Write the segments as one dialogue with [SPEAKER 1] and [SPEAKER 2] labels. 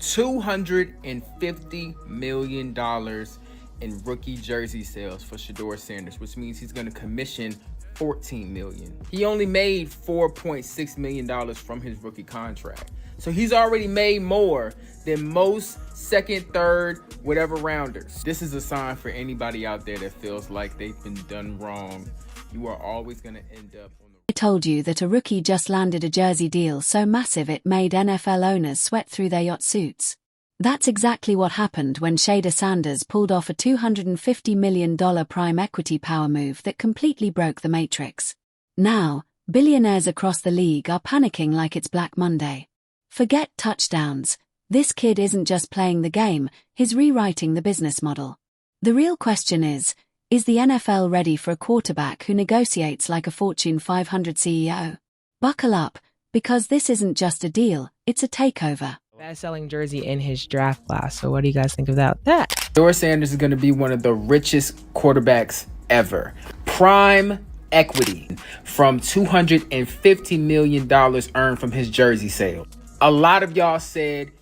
[SPEAKER 1] $250 million in rookie jersey sales for Shedeur Sanders, which means he's going to commission $14 million. He only made $4.6 million from his rookie contract. So he's already made more than most second, third, whatever rounders. This is a sign for anybody out there that feels like they've been done wrong. You are always going to end up on the...
[SPEAKER 2] I told you that a rookie just landed a jersey deal so massive it made NFL owners sweat through their yacht suits. That's exactly what happened when Shedeur Sanders pulled off a $250 million prime equity power move that completely broke the matrix. Now, billionaires across the league are panicking like it's Black Monday. Forget touchdowns. This kid isn't just playing the game, he's rewriting the business model. The real question is the NFL ready for a quarterback who negotiates like a Fortune 500 CEO? Buckle up, because this isn't just a deal, it's a takeover.
[SPEAKER 3] Best-selling jersey in his draft class. So what do you guys think about that?
[SPEAKER 1] Shedeur Sanders is going to be one of the richest quarterbacks ever. Prime equity from $250 million earned from his jersey sale. A lot of y'all said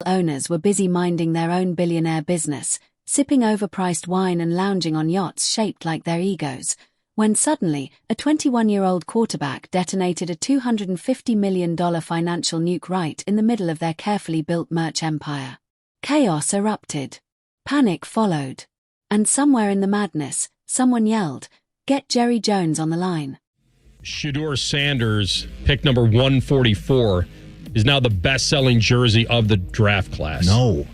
[SPEAKER 2] owners were busy minding their own billionaire business, sipping overpriced wine and lounging on yachts shaped like their egos, when suddenly a 21-year-old quarterback detonated a $250 million financial nuke right in the middle of their carefully built merch empire. Chaos erupted. Panic followed. And somewhere in the madness, someone yelled, "Get Jerry Jones on the line."
[SPEAKER 4] Shedeur Sanders, pick number 144, is now the best-selling jersey of the draft class.
[SPEAKER 5] No,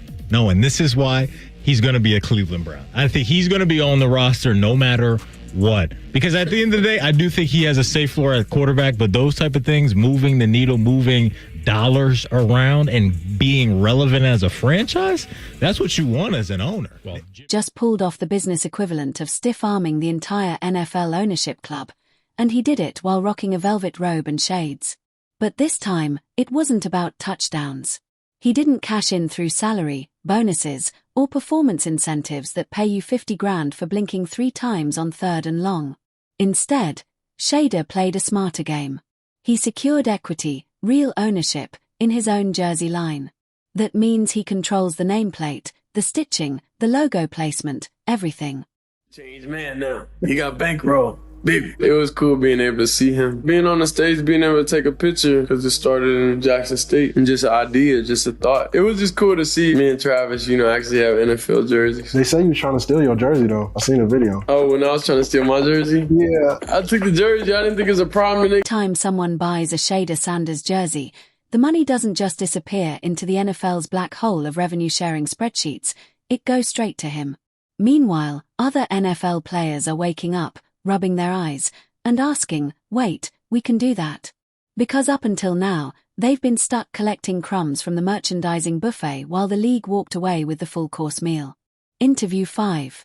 [SPEAKER 5] and this is why he's going to be a Cleveland Brown. I think he's going to be on the roster no matter what. Because at the end of the day, I do think he has a safe floor at quarterback, but those type of things, moving the needle, moving dollars around and being relevant as a franchise, that's what you want as an owner. Well,
[SPEAKER 2] just pulled off the business equivalent of stiff-arming the entire NFL ownership club, and he did it while rocking a velvet robe and shades. But this time, it wasn't about touchdowns. He didn't cash in through salary, bonuses, or performance incentives that pay you $50,000 for blinking 3 times on 3rd and long. Instead, Shedeur played a smarter game. He secured equity, real ownership, in his own jersey line. That means he controls the nameplate, the stitching, the logo placement, everything.
[SPEAKER 6] Changed man now. He got bankroll. Baby. It was cool being able to see him. Being on the stage, being able to take a picture, because it started in Jackson State. And just an idea, just a thought. It was just cool to see me and Travis, actually have NFL jerseys.
[SPEAKER 7] They say you were trying to steal your jersey, though. I seen a video.
[SPEAKER 6] Oh, when I was trying to steal my jersey?
[SPEAKER 7] Yeah.
[SPEAKER 6] I took the jersey. I didn't think it was a problem.
[SPEAKER 2] Time someone buys a Shedeur Sanders jersey, the money doesn't just disappear into the NFL's black hole of revenue-sharing spreadsheets. It goes straight to him. Meanwhile, other NFL players are waking up, rubbing their eyes, and asking, wait, we can do that? Because up until now, they've been stuck collecting crumbs from the merchandising buffet while the league walked away with the full-course meal. Interview 5.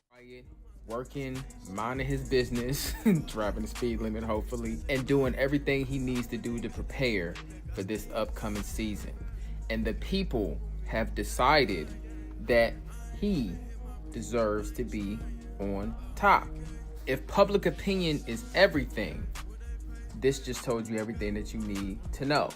[SPEAKER 1] Working, minding his business, driving the speed limit hopefully, and doing everything he needs to do to prepare for this upcoming season. And the people have decided that he deserves to be on top. If public opinion is everything, this just told you everything that you need to know.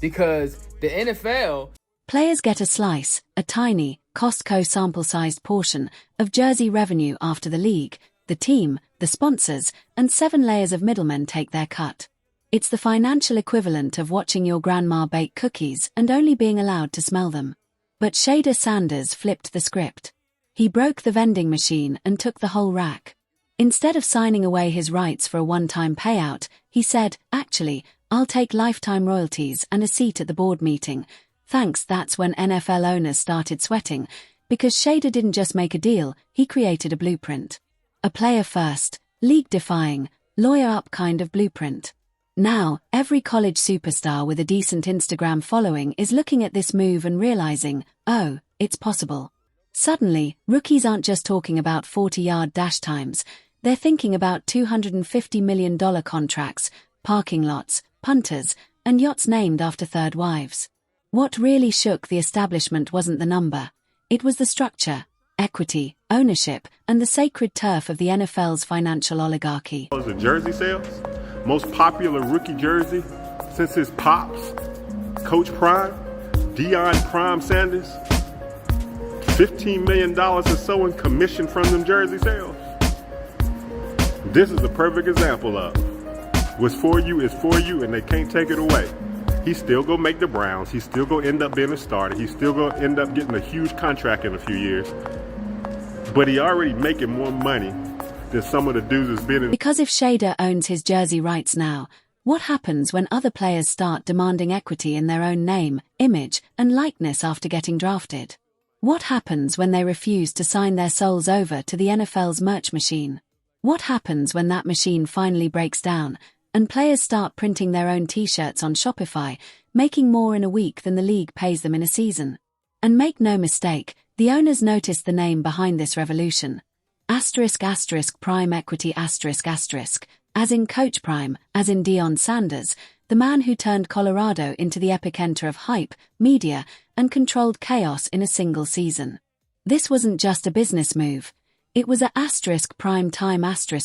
[SPEAKER 1] Because the NFL...
[SPEAKER 2] Players get a slice, a tiny, Costco sample-sized portion, of jersey revenue after the league, the team, the sponsors, and 7 layers of middlemen take their cut. It's the financial equivalent of watching your grandma bake cookies and only being allowed to smell them. But Shedeur Sanders flipped the script. He broke the vending machine and took the whole rack. Instead of signing away his rights for a one-time payout, he said, actually, I'll take lifetime royalties and a seat at the board meeting. Thanks. That's when NFL owners started sweating, because Shedeur didn't just make a deal, he created a blueprint. A player-first, league-defying, lawyer-up kind of blueprint. Now, every college superstar with a decent Instagram following is looking at this move and realizing, oh, it's possible. Suddenly, rookies aren't just talking about 40-yard dash times. They're thinking about $250 million contracts, parking lots, punters, and yachts named after third wives. What really shook the establishment wasn't the number. It was the structure, equity, ownership, and the sacred turf of the NFL's financial oligarchy.
[SPEAKER 8] The jersey sales, most popular rookie jersey since his pops, Coach Prime. Deion Prime Sanders, $15 million or so in commission from them jersey sales. This is a perfect example of what's for you is for you, and they can't take it away. He's still gonna make the Browns. He's still gonna end up being a starter. He's still gonna end up getting a huge contract in a few years. But he already making more money than some of the dudes that's been in.
[SPEAKER 2] Because if Shader owns his jersey rights now, what happens when other players start demanding equity in their own name, image, and likeness after getting drafted? What happens when they refuse to sign their souls over to the NFL's merch machine? What happens when that machine finally breaks down and players start printing their own t-shirts on Shopify, making more in a week than the league pays them in a season? And make no mistake, the owners noticed the name behind this revolution. *** prime equity ***, as in Coach Prime, as in Deion Sanders, the man who turned Colorado into the epicenter of hype, media, and controlled chaos in a single season. This wasn't just a business move. It was a *prime time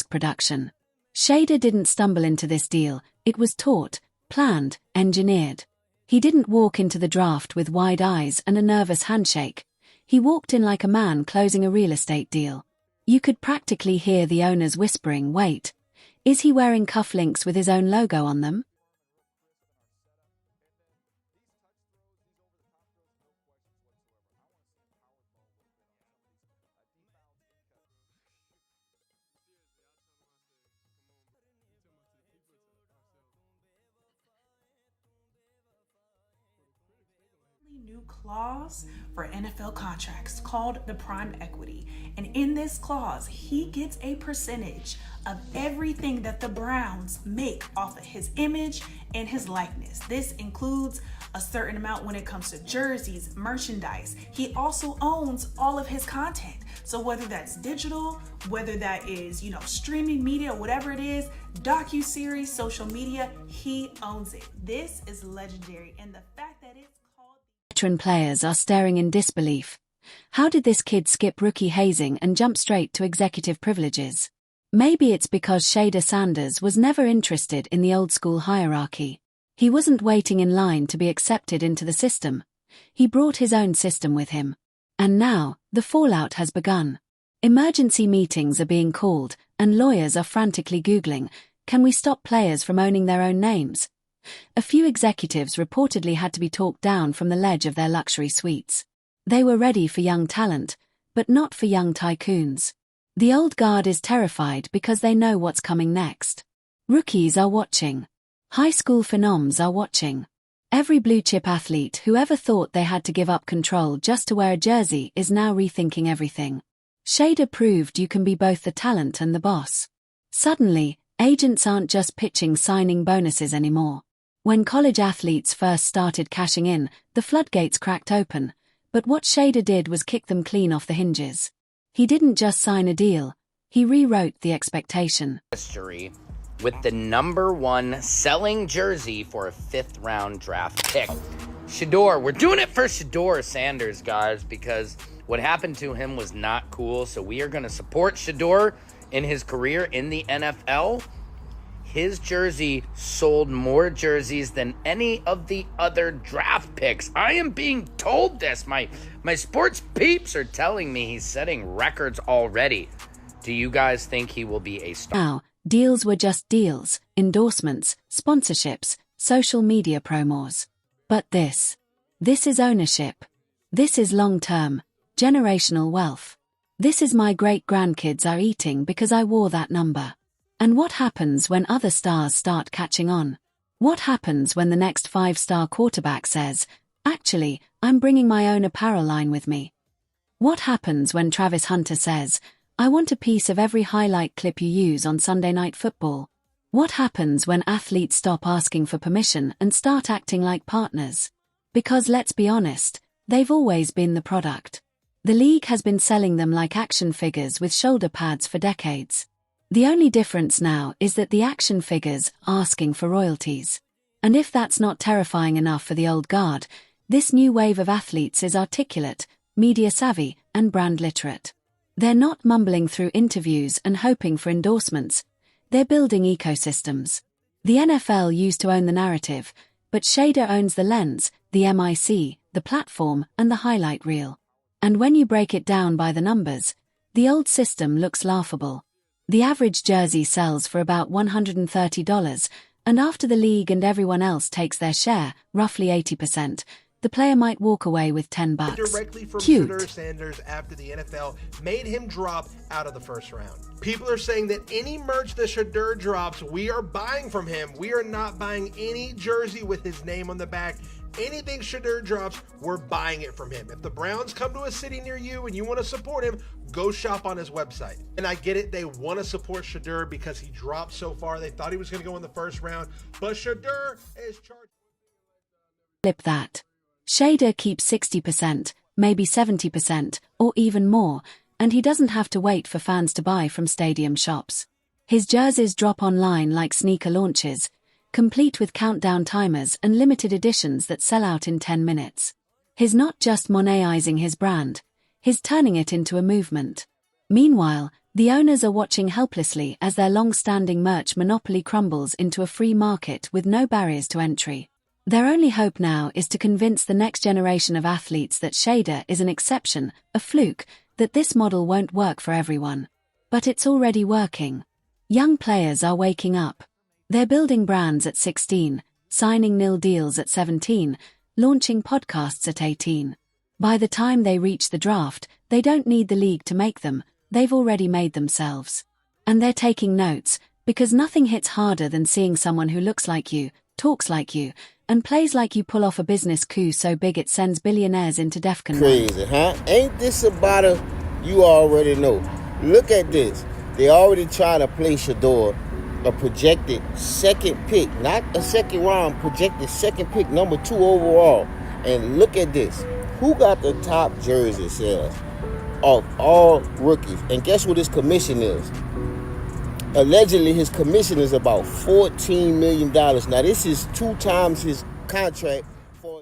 [SPEAKER 2] production. Shader didn't stumble into this deal, it was taught, planned, engineered. He didn't walk into the draft with wide eyes and a nervous handshake. He walked in like a man closing a real estate deal. You could practically hear the owners whispering, "Wait, is he wearing cufflinks with his own logo on them?"
[SPEAKER 9] New clause for NFL contracts called the prime equity, and in this clause he gets a percentage of everything that the Browns make off of his image and his likeness. This includes a certain amount when it comes to jerseys, merchandise. He also owns all of his content, so whether that's digital, whether that is streaming media, whatever it is, docu-series, social media, he owns it. This is legendary, and the fact that it's
[SPEAKER 2] Veteran players are staring in disbelief. How did this kid skip rookie hazing and jump straight to executive privileges? Maybe it's because Shader Sanders was never interested in the old-school hierarchy. He wasn't waiting in line to be accepted into the system. He brought his own system with him. And now, the fallout has begun. Emergency meetings are being called, and lawyers are frantically Googling, "Can we stop players from owning their own names?" A few executives reportedly had to be talked down from the ledge of their luxury suites. They were ready for young talent, but not for young tycoons. The old guard is terrified because they know what's coming next. Rookies are watching. High school phenoms are watching. Every blue-chip athlete who ever thought they had to give up control just to wear a jersey is now rethinking everything. Shader proved you can be both the talent and the boss. Suddenly, agents aren't just pitching signing bonuses anymore. When college athletes first started cashing in, the floodgates cracked open, but what Shader did was kick them clean off the hinges. He didn't just sign a deal, he rewrote the expectation.
[SPEAKER 10] History with the #1 selling jersey for a 5th round draft pick. Shedeur, we're doing it for Shedeur Sanders, guys, because what happened to him was not cool, so we are going to support Shedeur in his career in the NFL. His jersey sold more jerseys than any of the other draft picks. I am being told this. My sports peeps are telling me he's setting records already. Do you guys think he will be a star?
[SPEAKER 2] Now, deals were just deals, endorsements, sponsorships, social media promos. But this is ownership. This is long-term, generational wealth. This is my great-grandkids are eating because I wore that number. And what happens when other stars start catching on? What happens when the next 5-star quarterback says, "Actually, I'm bringing my own apparel line with me"? What happens when Travis Hunter says, "I want a piece of every highlight clip you use on Sunday Night Football"? What happens when athletes stop asking for permission and start acting like partners? Because let's be honest, they've always been the product. The league has been selling them like action figures with shoulder pads for decades. The only difference now is that the action figures are asking for royalties. And if that's not terrifying enough for the old guard, this new wave of athletes is articulate, media savvy, and brand literate. They're not mumbling through interviews and hoping for endorsements. They're building ecosystems. The NFL used to own the narrative, but Shader owns the lens, the MIC, the platform, and the highlight reel. And when you break it down by the numbers, the old system looks laughable. The average jersey sells for about $130, and after the league and everyone else takes their share, roughly 80%, the player might walk away with $10.
[SPEAKER 11] Directly from
[SPEAKER 2] Cute.
[SPEAKER 11] Shedeur Sanders after the NFL made him drop out of the first round. People are saying that any merch that Shedeur drops, we are buying from him. We are not buying any jersey with his name on the back. Anything Shedeur drops, we're buying it from him. If the Browns come to a city near you and you want to support him, go shop on his website. And I get it, they want to support Shedeur because he dropped so far. They thought he was going to go in the first round, but Shedeur is charged.
[SPEAKER 2] Flip that. Shedeur keeps 60%, maybe 70%, or even more, and he doesn't have to wait for fans to buy from stadium shops. His jerseys drop online like sneaker launches, complete with countdown timers and limited editions that sell out in 10 minutes. He's not just monetizing his brand, he's turning it into a movement. Meanwhile, the owners are watching helplessly as their long-standing merch monopoly crumbles into a free market with no barriers to entry. Their only hope now is to convince the next generation of athletes that Shedeur is an exception, a fluke, that this model won't work for everyone. But it's already working. Young players are waking up. They're building brands at 16, signing nil deals at 17, launching podcasts at 18. By the time they reach the draft, they don't need the league to make them, they've already made themselves. And they're taking notes, because nothing hits harder than seeing someone who looks like you, talks like you, and plays like you pull off a business coup so big it sends billionaires into DEFCON 1.
[SPEAKER 12] Crazy, huh? Ain't this about a you already know? Look at this. They already trying to play Shedeur, a projected second pick, not a second round, projected second pick, number 2 overall. And look at this. Who got the top jersey sales of all rookies? And guess what his commission is? Allegedly, his commission is about $14 million. Now, this is 2 times his contract.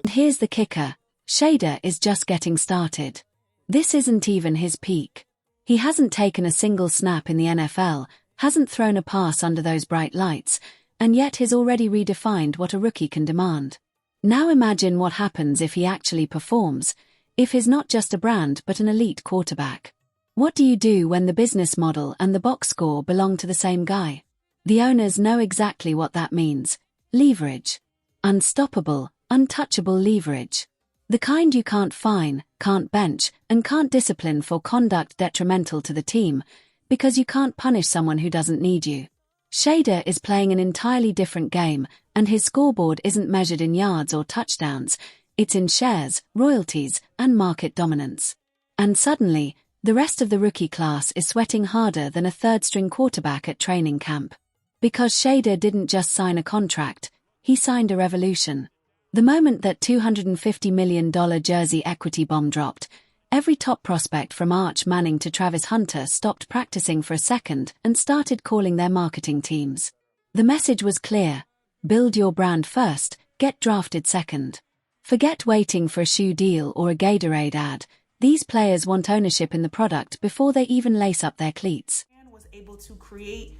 [SPEAKER 2] Here's the kicker. Shedeur is just getting started. This isn't even his peak. He hasn't taken a single snap in the NFL, hasn't thrown a pass under those bright lights, and yet he's already redefined what a rookie can demand. Now imagine what happens if he actually performs, if he's not just a brand but an elite quarterback. What do you do when the business model and the box score belong to the same guy? The owners know exactly what that means. Leverage. Unstoppable, untouchable leverage. The kind you can't fine, can't bench, and can't discipline for conduct detrimental to the team, because you can't punish someone who doesn't need you. Shedeur is playing an entirely different game, and his scoreboard isn't measured in yards or touchdowns, it's in shares, royalties, and market dominance. And suddenly, the rest of the rookie class is sweating harder than a third-string quarterback at training camp. Because Shedeur didn't just sign a contract, he signed a revolution. The moment that $250 million jersey equity bomb dropped, every top prospect from Arch Manning to Travis Hunter stopped practicing for a second and started calling their marketing teams. The message was clear. Build your brand first, get drafted second. Forget waiting for a shoe deal or a Gatorade ad. These players want ownership in the product before they even lace up their cleats.
[SPEAKER 9] Was able to create,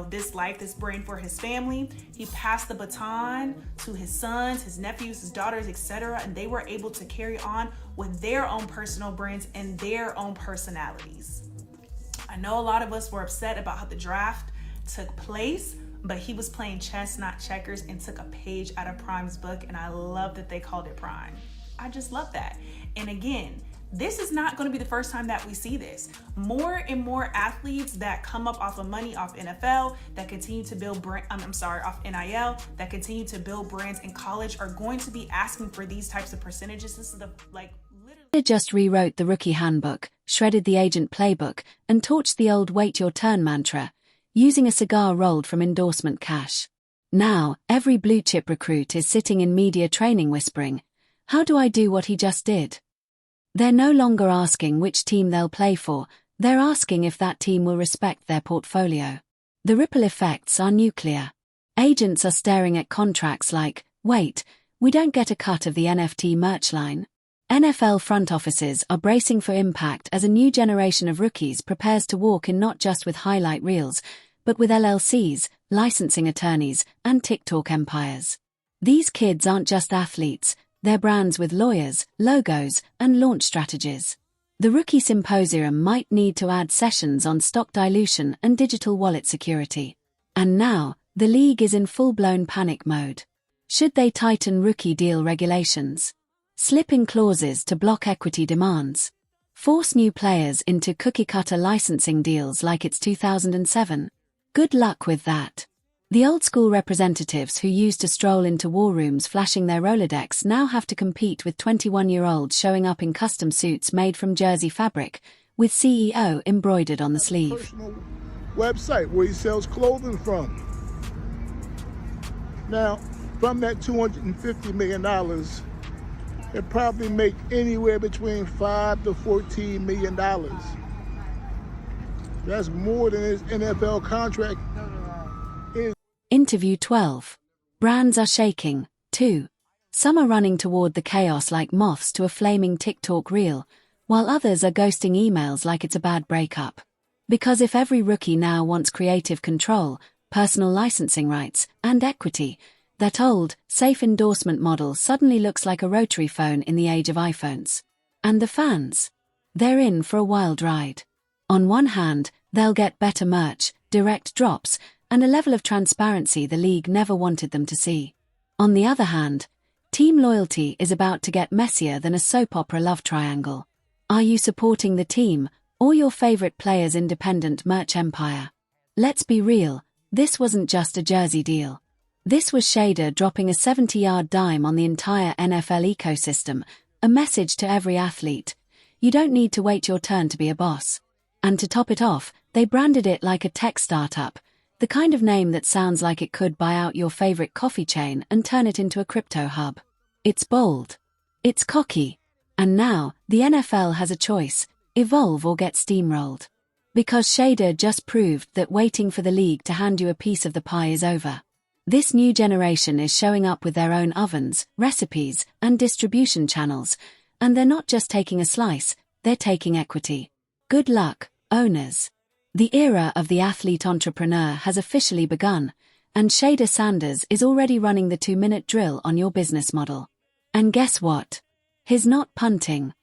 [SPEAKER 9] this life, this brand for his family. He passed the baton to his sons, his nephews, his daughters, etc., and they were able to carry on with their own personal brands and their own personalities. I know a lot of us were upset about how the draft took place, but he was playing chess, not checkers, and took a page out of Prime's book, and I love that they called it Prime. I just love that. And again, this is not going to be the first time that we see this. More and more athletes that come up off of money, off NFL, that continue to build off NIL, that continue to build brands in college are going to be asking for these types of percentages. This is literally.
[SPEAKER 2] They just rewrote the rookie handbook, shredded the agent playbook, and torched the old wait your turn mantra, using a cigar rolled from endorsement cash. Now, every blue chip recruit is sitting in media training whispering, "How do I do what he just did?" They're no longer asking which team they'll play for, they're asking if that team will respect their portfolio. The ripple effects are nuclear. Agents are staring at contracts like, wait, we don't get a cut of the NFT merch line. NFL front offices are bracing for impact as a new generation of rookies prepares to walk in not just with highlight reels, but with LLCs, licensing attorneys, and TikTok empires. These kids aren't just athletes, They're brands with lawyers, logos, and launch strategies. The Rookie Symposium might need to add sessions on stock dilution and digital wallet security. And now, the league is in full-blown panic mode. Should they tighten rookie deal regulations? Slip in clauses to block equity demands? Force new players into cookie-cutter licensing deals like it's 2007? Good luck with that. The old-school representatives who used to stroll into war rooms flashing their Rolodex now have to compete with 21-year-olds showing up in custom suits made from jersey fabric, with CEO embroidered on the sleeve.
[SPEAKER 13] Personal website where he sells clothing from. Now, from that $250 million, he'll probably make anywhere between $5 to $14 million. That's more than his NFL contract is.
[SPEAKER 2] Interview 12. Brands are shaking, too. Some are running toward the chaos like moths to a flaming TikTok reel, while others are ghosting emails like it's a bad breakup. Because if every rookie now wants creative control, personal licensing rights, and equity, that old, safe endorsement model suddenly looks like a rotary phone in the age of iPhones. And the fans? They're in for a wild ride. On one hand, they'll get better merch, direct drops, and a level of transparency the league never wanted them to see. On the other hand, team loyalty is about to get messier than a soap opera love triangle. Are you supporting the team, or your favorite player's independent merch empire? Let's be real, this wasn't just a jersey deal. This was Shader dropping a 70-yard dime on the entire NFL ecosystem, a message to every athlete. You don't need to wait your turn to be a boss. And to top it off, they branded it like a tech startup, the kind of name that sounds like it could buy out your favorite coffee chain and turn it into a crypto hub. It's bold. It's cocky. And now, the NFL has a choice: evolve or get steamrolled. Because Shader just proved that waiting for the league to hand you a piece of the pie is over. This new generation is showing up with their own ovens, recipes, and distribution channels, and they're not just taking a slice, they're taking equity. Good luck, owners. The era of the athlete entrepreneur has officially begun, and Shader Sanders is already running the 2-minute drill on your business model. And guess what? He's not punting.